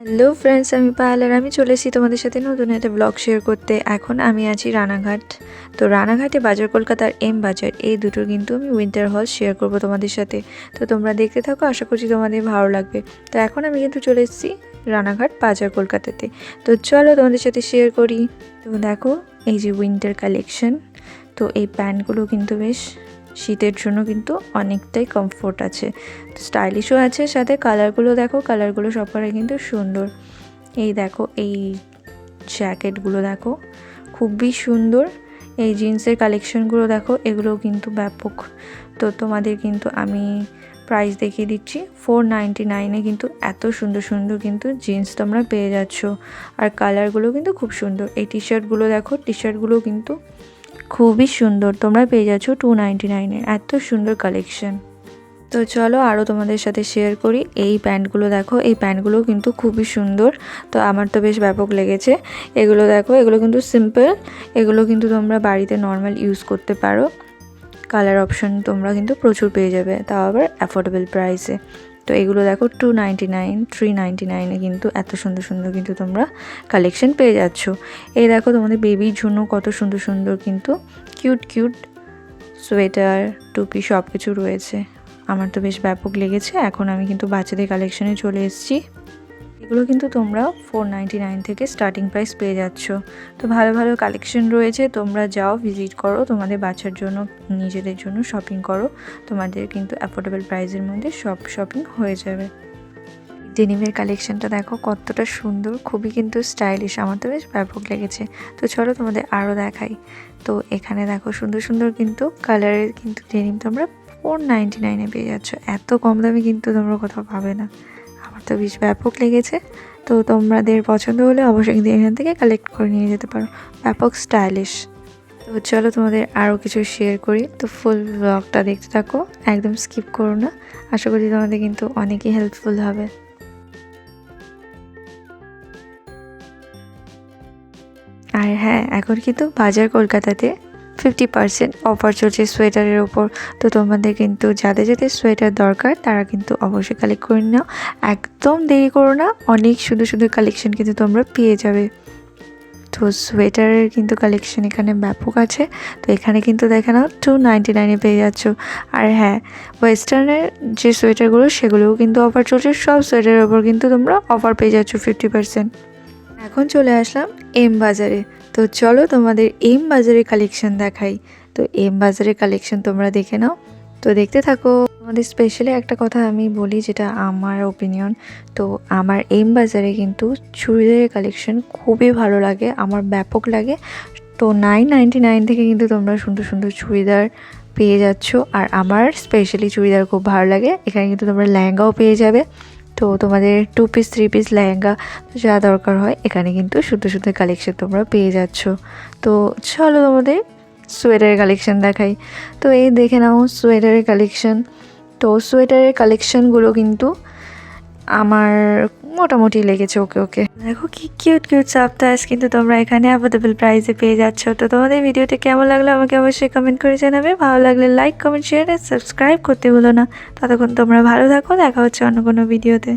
Hello friends, আমি পায়েল আর আমি চলে এসেছি তোমাদের সাথে নতুন একটা ব্লগ শেয়ার করতে। এখন আমি আছি রানাঘাট। তো রানাঘাটে বাজার কলকাতার এম বাজার, এই দুটোর কিন্তু আমি উইন্টার হল শেয়ার করব তোমাদের সাথে। তো তোমরা দেখতে থাকো, আশা করছি তোমাদের ভালো লাগবে। তো এখন আমি কিন্তু চলে এসেছি রানাঘাট বাজার কলকাতাতে। তো চলো তোমাদের সাথে শেয়ার করি। তো দেখো, এই যে উইন্টার কালেকশন। তো এই প্যান্টগুলো কিন্তু বেশ শীতের জন্য কিন্তু অনেকটাই কমফোর্ট আছে, স্টাইলিশও আছে, সাথে কালারগুলো দেখো, কালারগুলো সবকটাই কিন্তু সুন্দর। এই দেখো, এই জ্যাকেটগুলো দেখো খুবই সুন্দর। এই জিন্সের কালেকশনগুলো দেখো, এগুলো কিন্তু ব্যাপক। তো তোমাদের কিন্তু আমি প্রাইস দেখিয়ে দিচ্ছি, 499-এ কিন্তু এত সুন্দর সুন্দর কিন্তু জিন্স তোমরা পেয়ে যাচ্ছ। আর কালারগুলো কিন্তু খুব সুন্দর। এই টি শার্টগুলো দেখো, টি শার্টগুলো কিন্তু খুবই সুন্দর, তোমরা পেয়ে যাচ্ছ 299-এ। এত সুন্দর কালেকশন। তো চলো আরও তোমাদের সাথে শেয়ার করি। এই প্যান্টগুলো দেখো, এই প্যান্টগুলো কিন্তু খুবই সুন্দর। তো আমার তো বেশ ব্যাপক লেগেছে। এগুলো দেখো, এগুলো কিন্তু সিম্পল, এগুলো কিন্তু তোমরা বাড়িতে নর্মাল ইউজ করতে পারো। কালার অপশন তোমরা কিন্তু প্রচুর পেয়ে যাবে, তাও আবার অ্যাফোর্ডেবল প্রাইসে। তো এগুলো দেখো 299, 399-এ কিন্তু এত সুন্দর সুন্দর কিন্তু তোমরা কালেকশন পেয়ে যাচ্ছ। এই দেখো, তোমাদের বেবির জন্য কত সুন্দর সুন্দর কিন্তু কিউট কিউট সোয়েটার, টুপি সব কিছু রয়েছে। আমার তো বেশ ব্যাপক লেগেছে। এখন আমি কিন্তু বাচ্চাদের কালেকশনে চলে এসেছি। এগুলো কিন্তু তোমরা 499 থেকে স্টার্টিং প্রাইস পেয়ে যাচ্ছ। তো ভালো ভালো কালেকশন রয়েছে, তোমরা যাও, ভিজিট করো, তোমাদের বাচ্চার জন্য, নিজেদের জন্য শপিং করো। তোমাদের কিন্তু অ্যাফোর্ডেবল প্রাইসের মধ্যে সব শপিং হয়ে যাবে। ডেনিমের কালেকশনটা দেখো কতটা সুন্দর, খুবই কিন্তু স্টাইলিশ, আমার তো বেশ ব্যাপক লেগেছে। তো চলো তোমাদের আরও দেখাই। তো এখানে দেখো সুন্দর সুন্দর কিন্তু কালারের কিন্তু ডেনিম তোমরা 499-এ পেয়ে যাচ্ছ। এত কম দামে কিন্তু তোমরা কোথাও পাবে না, আমার তো বেশ ব্যাপক লেগেছে। তো তোমাদের পছন্দ হলে অবশ্যই কিন্তু এখান থেকে কালেক্ট করে নিয়ে যেতে পারো, ব্যাপক স্টাইলিশ। তো চলো তোমাদের আরও কিছু শেয়ার করি। তো ফুল ব্লগটা দেখতে থাকো, একদম স্কিপ করো না, আশা করি তোমাদের কিন্তু অনেকই হেল্পফুল হবে। আর হ্যাঁ, এখন কিন্তু বাজার কলকাতাতে 50% অফার চলছে সোয়েটারের ওপর। তো তোমাদের কিন্তু যাদের যাদের সোয়েটার দরকার তারা কিন্তু অবশ্যই কালেক্ট করে নাও, একদম দেরি করো না, অনেক সুন্দর সুন্দর কালেকশন কিন্তু তোমরা পেয়ে যাবে। তো সোয়েটারের কিন্তু কালেকশন এখানে ব্যাপক আছে। তো এখানে কিন্তু দেখে নাও 299-এ পেয়ে যাচ্ছ। আর হ্যাঁ, ওয়েস্টার্নের যে সোয়েটারগুলো সেগুলোও কিন্তু অফার চলছে, সব সোয়েটারের ওপর কিন্তু তোমরা অফার পেয়ে যাচ্ছ 50%। এখন চলে আসলাম এম বাজারে। তো চলো তোমাদের এম বাজারের কালেকশন দেখাই। তো এম বাজারের কালেকশন তোমরা দেখে নাও, তো দেখতে থাকো। তোমাদের স্পেশালি একটা কথা আমি বলি, যেটা আমার ওপিনিয়ন। তো আমার এম বাজারে কিন্তু চুড়িদারের কালেকশন খুবই ভালো লাগে, আমার ব্যাপক লাগে। তো 999 থেকে কিন্তু তোমরা সুন্দর সুন্দর চুড়িদার পেয়ে যাচ্ছ। আর আমার স্পেশালি চুড়িদার খুব ভালো লাগে। এখানে কিন্তু তোমরা লেহেঙ্গাও পেয়ে যাবে। তো তোমাদের 2 পিস 3 পিস লেহেঙ্গা যা দরকার হয় এখানে কিন্তু সুন্দর সুন্দর কালেকশন তোমরা পেয়ে যাচ্ছ। তো চলো তোমাদের সোয়েটারের কালেকশন দেখাই। তো এই দেখে নাও সোয়েটারের কালেকশন। তো সোয়েটারের কালেকশনগুলো কিন্তু আমার মোটামুটি লেগেছে ওকে ওকে। দেখো কি কিউট কিউট সাবটাস কিন্তু তোমরা এখানে অ্যাফোর্ডেবল প্রাইসে পেয়ে যাচ্ছ। তো তোমাদের ভিডিওটা কেমন লাগলো আমাকে অবশ্যই কমেন্ট করে জানাবে। ভালো লাগলে লাইক, কমেন্ট, শেয়ার আর সাবস্ক্রাইব করতে ভুলো না। ততক্ষণ তোমরা ভালো থাকো, দেখা হচ্ছে অন্য কোনো ভিডিওতে।